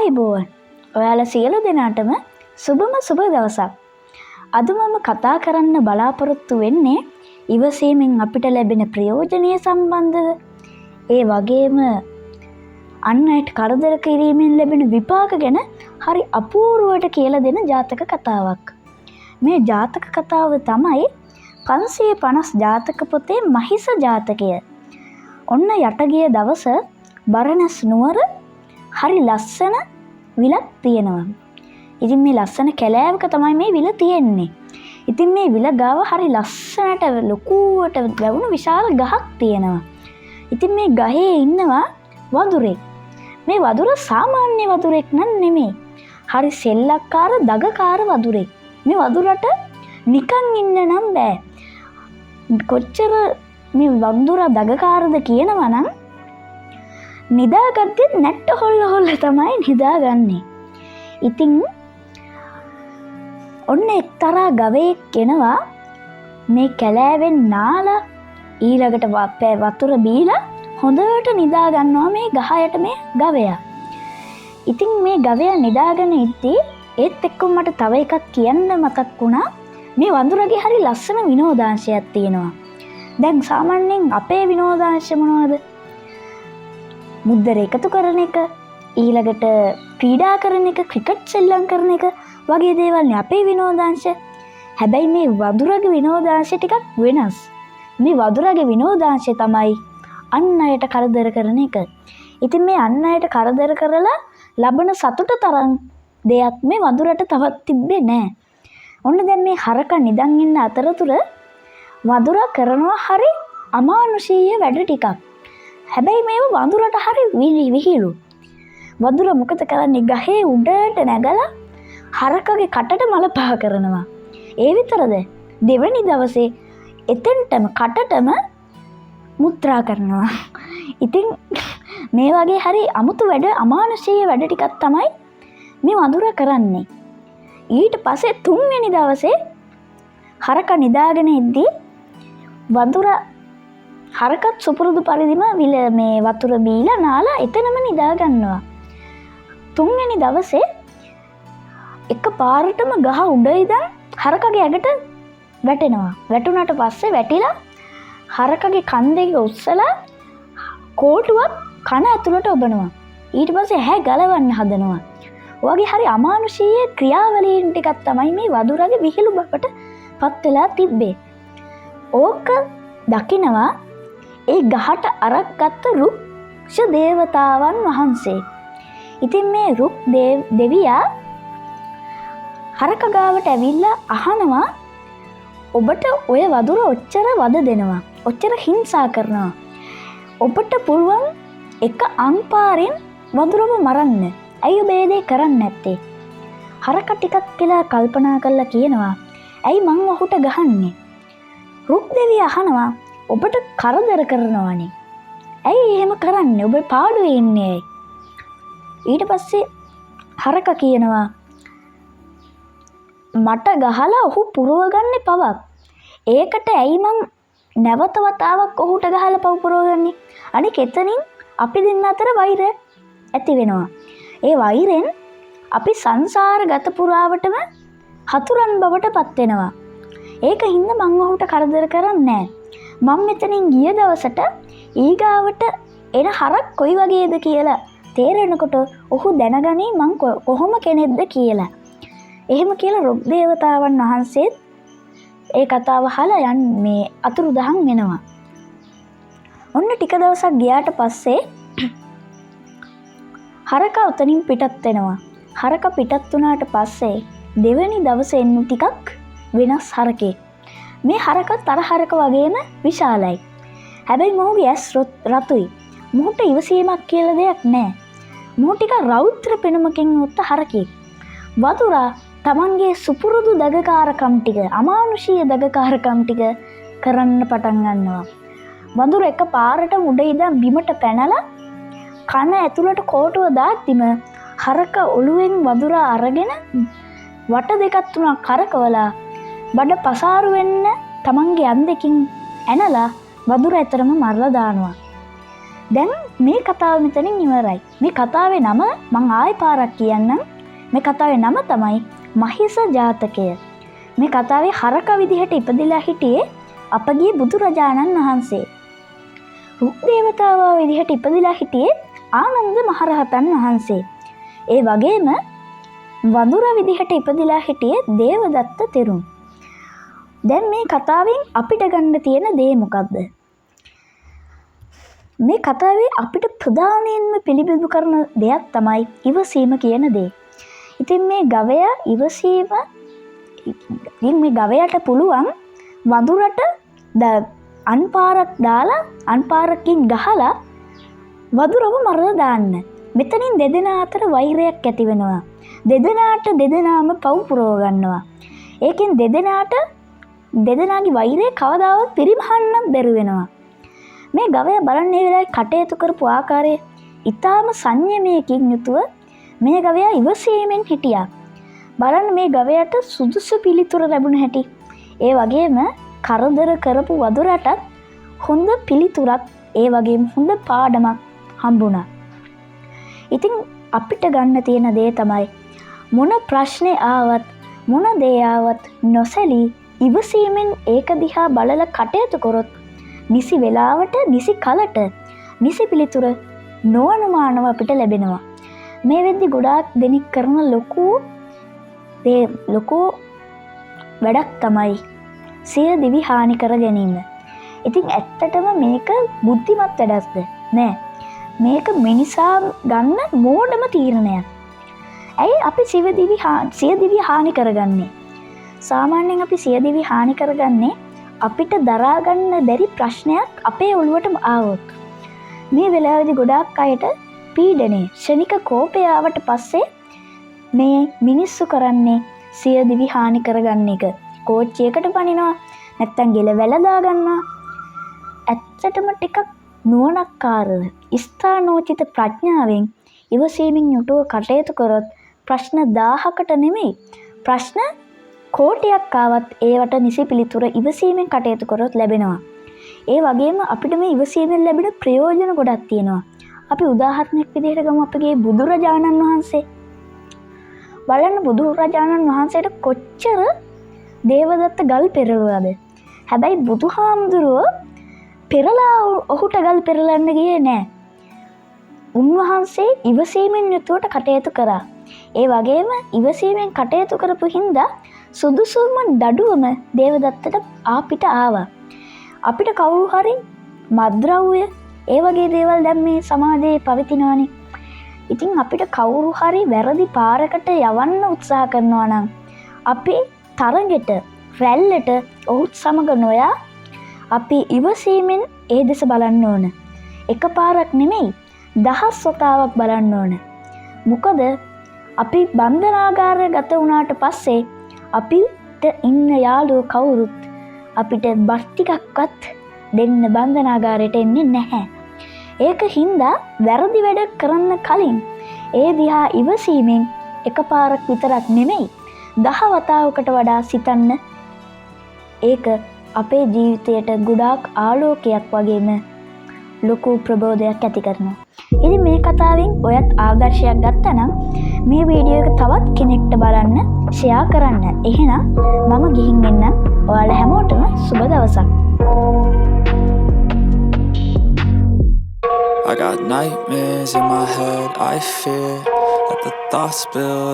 ආයුබෝවන්. ඔයාලා සියලු දෙනාටම සුබම සුබ දවසක්. අද මම කතා කරන්න බලාපොරොත්තු වෙන්නේ ඉවසීමෙන් අපිට ලැබෙන ප්‍රයෝජනය සම්බන්ධව. ඒ වගේම අන් අයට කරදර කිරීමෙන් ලැබෙන විපාක ගැන හරි අපූර්වවට කියලා දෙන ජාතක කතාවක්. මේ ජාතක කතාව තමයි 550 ජාතක පොතේ මහිස ජාතකය. ඔන්න යට ගිය දවස බරණැස් නුවර හරි ලස්සන විලක් තියෙනවා. ඉතින් මේ ලස්සන කැලෑවක තමයි මේ විල තියෙන්නේ. ඉතින් මේ විල ගාව හරි ලස්සනට ලොකුවට වැවුණු විශාල ගහක් තියෙනවා. ඉතින් මේ ගහේ ඉන්නවා වඳුරෙක්. මේ වඳුර සාමාන්‍ය වඳුරෙක් නන් නෙමෙයි. හරි සෙල්ලක්කාර දගකාර වඳුරෙක්. මේ වඳුරට නිකන් ඉන්න නම් බෑ. කොච්චර මේ වඳුර දගකාරද කියනවා නම් නිදාගත්තේ නැට්ට හොල්ල තමයි නිදාගන්නේ. ඉතින් ඔන්න එක්තරා ගවයෙක් එනවා මේ කැලෑවෙන් නාලා ඊළඟට වතුර බීලා හොඳට නිදා ගන්නවා මේ ගහයට මේ ගවයා. ඉතින් මේ ගවයා නිදාගෙන ඉද්දී ඒත් එක්කම මට තව එකක් කියන්න මතක් වුණා. මේ වඳුරගේ හරි ලස්සන විනෝදාංශයක් තියෙනවා. දැන් සාමාන්‍යයෙන් අපේ විනෝදාංශ මොනවද? මුද්දර එකතු කරන එක, ඊළඟට ක්‍රීඩා කරන එක, ක්‍රිකට් සෙල්ලම් කරන එක වගේ දේවල් නේ අපේ විනෝදාංශ. හැබැයි මේ වඳුරගේ විනෝදාංශ ටිකක් වෙනස්. මේ වඳුරගේ විනෝදාංශය තමයි අන් අයට කරදර කරන එක. ඉතින් මේ අන් අයට කරදර කරලා ලබන සතුට තරම් දෙයක් මේ වඳුරට තවත් තිබ්බේ නැහැ. ඔන්න දැන් මේ හරක නිදන් ඉන්න අතරතුර වඳුරා කරනවා හරි අමානුෂීය වැඩ ටිකක්. හැබැයි මේව වඳුරට හරි විහිළු. වඳුර මොකද කරන්නේ? ගහේ උඩට නැගලා හරකගේ කටට මල පහ කරනවා. ඒ විතරද? දෙවැනි දවසේ එතෙන්ටම කටටම මුත්‍රා කරනවා. ඉතින් මේ වගේ හරි අමුතු වැඩ අමානුෂීය වැඩ ටිකක් තමයි මේ වඳුර කරන්නේ. ඊට පස්සේ තුන්වෙනි දවසේ හරක නිදාගෙන ඉද්දී වඳුර හරකත් සුපුරුදු පරිදිම මේ වතුර බීලා නාලා එතනම නිදා ගන්නවා. තුන්වෙනි දවසේ එක පාරටම ගහ උඩ ඉඳන් හරකගේ ඇඟට වැටෙනවා. වැටුණාට පස්සේ වැටිලා හරකගේ කන් දෙක උස්සලා කෝටුවක් කන ඇතුළට ඔබනවා. ඊට පස්සේ ඇහැ ගලවන්න හදනවා. වගේ හරි අමානුෂීය ක්‍රියාවලීන් ටිකක් තමයි මේ වඳුරගේ විහිළු බවට පත් වෙලා තිබ්බේ. ඕක දකිනවා ඒ ගහට අරක් ගත්ත රුක්ෂ දේවතාවන් වහන්සේ. ඉතින් මේ රුක් දෙවියා හරක ගාවට ඇවිල්ලා අහනවා ඔබට ඔය වඳුර ඔච්චර වද දෙනවා. ඔච්චර හිංසා කරනවා. ඔබට පුළුවන් එක අංපාරෙන් වඳුරම මරන්න. ඇයි ඔබ ඒ දේ කරන්නේ නැත්තේ? හරක ටිකක් කියලා කල්පනා කරලා කියනවා ඇයි මං ඔහුට ගහන්නේ? රුක් දෙවිය අහනවා ඔබට කරදර කරනවානේ. ඇයි එහෙම කරන්නේ? ඔබ පාඩුවේ ඉන්නේ ඇයි? ඊට පස්සේ හරක කියනවා මට ගහලා ඔහු පුරවගන්නේ පවක්. ඒකට ඇයි මං නැවත වතාවක් ඔහුට ගහලා පව පුරවගන්නේ? අනික එතනින් අපි දෙන්න අතර වෛරය ඇති වෙනවා. ඒ වෛරෙන් අපි සංසාර ගත පුරාවටම හතුරන් බවට පත් වෙනවා. ඒක හින්දා මං ඔහුට කරදර කරන්නේ නැහැ. මම මෙතනින් ගිය දවසට ඊගාවට එන හරක් කොයි වගේද කියලා තේරෙනකොට ඔහු දැනගනී මං කොහොම කෙනෙක්ද කියලා. එහෙම කියලා රුක් දේවතාවන් වහන්සේත් ඒ කතාව අහලා මේ අතුරුදහන් වෙනවා. ඔන්න ටික දවසක් ගියාට පස්සේ හරක උතනින් පිටත් වෙනවා. හරක පිටත් වුණාට පස්සේ දෙවෙනි දවසේ එන්නු ටිකක් වෙනස් හරකෙක්. මේ හරකත් අර හරක වගේම විශාලයි. හැබැයි මොහුගේ ඇස් රතුයි. මොහුට ඉවසීමක් කියලා දෙයක් නැහැ. මොහු ටික රෞද්‍ර පෙනුමකින් යුක්ත හරකෙක්. වඳුරා තමන්ගේ සුපුරුදු දගකාරකම් ටික, අමානුෂීය දගකාරකම් ටික කරන්න පටන් ගන්නවා. වඳුර එක පාරට උඩ ඉඳන් බිමට පැනලා කන ඇතුළට කෝටුව දාද්දිම හරක ඔළුවෙන් වඳුරා අරගෙන වට දෙකක් තුනක් කරකවලා බඩ පසාරු වෙන්න තමන්ගේ අන් දෙකින් ඇනලා වඳුර ඇතරම මරලා දානවා. දැන් මේ කතාව මෙතනින් ඉවරයි. මේ කතාවේ නම මං ආයෙ පාරක් කියන්නම්. මේ කතාවේ නම තමයි මහිස ජාතකය. මේ කතාවේ හරක විදිහට ඉපදිලා හිටියේ අපගේ බුදුරජාණන් වහන්සේ. රුක් දේවතාවා විදිහට ඉපදිලා හිටියේ ආනන්ද මහරහතන් වහන්සේ. ඒ වගේම වඳුර විදිහට ඉපදිලා හිටියේ දේවදත්ත තෙරුන්. දැන් මේ කතාවෙන් අපිට ගන්න තියෙන දේ මොකක්ද? මේ කතාවේ අපිට ප්‍රධානයෙන්ම පිළිබිඹු කරන දෙයක් තමයි ඉවසීම කියන දේ. ඉතින් මේ ගවයා ඉවසීම මේ ගවයාට පුළුවන් වඳුරට අන්පාරක් දාලා අන්පාරකින් ගහලා වඳුරව මරලා දාන්න. මෙතනින් දෙදෙනා අතර වෛරයක් ඇති වෙනවා. දෙදෙනාට දෙදෙනාම පව් පුරව ගන්නවා. ඒකෙන් දෙදෙනාගේ වෛරය කවදාවත් පරිමහන්නත් බැරි වෙනවා. මේ ගවයා බලන්නේ වෙලාවේ කටයුතු කරපු ආකාරය ඊටාම සංයමයකින් යුතුව මේ ගවයා ඉවසීමෙන් හිටියා. බලන්න මේ ගවයාට සුදුසු පිළිතුර ලැබුණ හැටි. ඒ වගේම කරදර කරපු වඳුරටත් හොඳ පිළිතුරක් ඒ වගේම හොඳ පාඩමක් හම්බුණා. ඉතින් අපිට ගන්න තියෙන දේ තමයි මොන ප්‍රශ්නේ ආවත් මොන දේ ආවත් නොසැලී ඉවසීමෙන් ඒක දිහා බලලා කටයුතු කරොත් නිසි වෙලාවට නිසි කලට නිසි පිළිතුර නොඅනුමානව අපිට ලැබෙනවා. මේ වෙද්දි ගොඩාක් දෙනෙක් කරන ලොකු වැඩක් තමයි සිය දිවි හානි කර ගැනීම. ඉතින් ඇත්තටම මේක බුද්ධිමත් වැඩක්ද? නෑ. මේක මිනිසා ගන්න මෝඩම තීරණයක්. ඇයි අපි සිය දිවි හානි කරගන්නේ? සාමාන්‍යයෙන් අපි සිය දිවි හානි කරගන්නේ අපිට දරා ගන්න බැරි ප්‍රශ්නයක් අපේ ඔළුවට ආවොත්. මේ වෙලාවේදී ගොඩාක් අයට පීඩනේ ශනික කෝපය ආවට පස්සේ මේ මිනිස්සු කරන්නේ සිය දිවි හානි කරගන්න එක. කෝච්චියකට පනිනවා, නැත්තම් ගෙල වැලදා ගන්නවා. ඇත්තටම ටිකක් නුවණක්කාරව ස්ථානෝචිත ප්‍රඥාවෙන් ඉවසීමෙන් යුතුව කටයුතු කරොත් ප්‍රශ්න 1000කට නෙමෙයි ප්‍රශ්න කෝටියක් ආවත් ඒවට නිසි පිළිතුර ඉවසීමෙන් කටයුතු කරොත් ලැබෙනවා. ඒ වගේම අපිට මේ ඉවසීමෙන් ලැබෙන ප්‍රයෝජන ගොඩක් තියෙනවා. අපි උදාහරණයක් විදිහට ගමු අපගේ බුදුරජාණන් වහන්සේ. බලන්න බුදුරජාණන් වහන්සේට කොච්චර දේවදත්ත ගල් පෙරළුවද? හැබැයි බුදුහාමුදුරුවෝ පෙරලා ඔහුට ගල් පෙරලන්න ගියේ නෑ. උන්වහන්සේ ඉවසීමෙන් යුතුවට කටයුතු කරා. ඒ වගේම ඉවසීමෙන් කටයුතු කරපු හින්දා සුදුසුම දඩුවම දේවදත්තට අපිට ආවා. අපිට කවුරු හරි මත්ද්‍රව්‍ය ඒ වගේ දේවල් දැන් මේ සමාජයේ පවතිනවානේ. ඉතින් අපිට කවුරු හරි වැරදි පාරකට යවන්න උත්සාහ කරනවා නම් අපි තරඟෙට රැල්ලට ඔහුත් සමග නොයා අපි ඉවසීමෙන් ඒ දෙස බලන්න ඕන. එකපාරක් නෙමෙයි 10 වතාවක් බලන්න ඕන. මොකද අපි බන්ධනාගාරගත වුණාට පස්සේ අපිට ඉන්න යාළුවෝ කවුරුත් අපිට බස් ටිකක්වත් දෙන්න බන්ධනාගාරයට එන්නේ නැහැ. ඒක හින්දා වැරදි වැඩ කරන්න කලින් ඒ දිහා ඉවසීමෙන් එකපාරක් විතරක් නෙමෙයි 10 වතාවකට වඩා සිතන්න. ඒක අපේ ජීවිතයට ගොඩාක් ආලෝකයක් වගේම ලොකු ප්‍රබෝධයක් ඇති කරනවා. ඉතින් මේ කතාවෙන් ඔයත් ආදර්ශයක් ගත්තා නම් මේ වීඩියෝ එක තවත් කෙනෙක්ට බලන්න ෂෙයා කරන්න. එහෙනම් මම ගිහින් එන්න. ඔයාලා හැමෝටම සුබ දවසක්. I got nightmares in my head, I fear that the thoughts build up.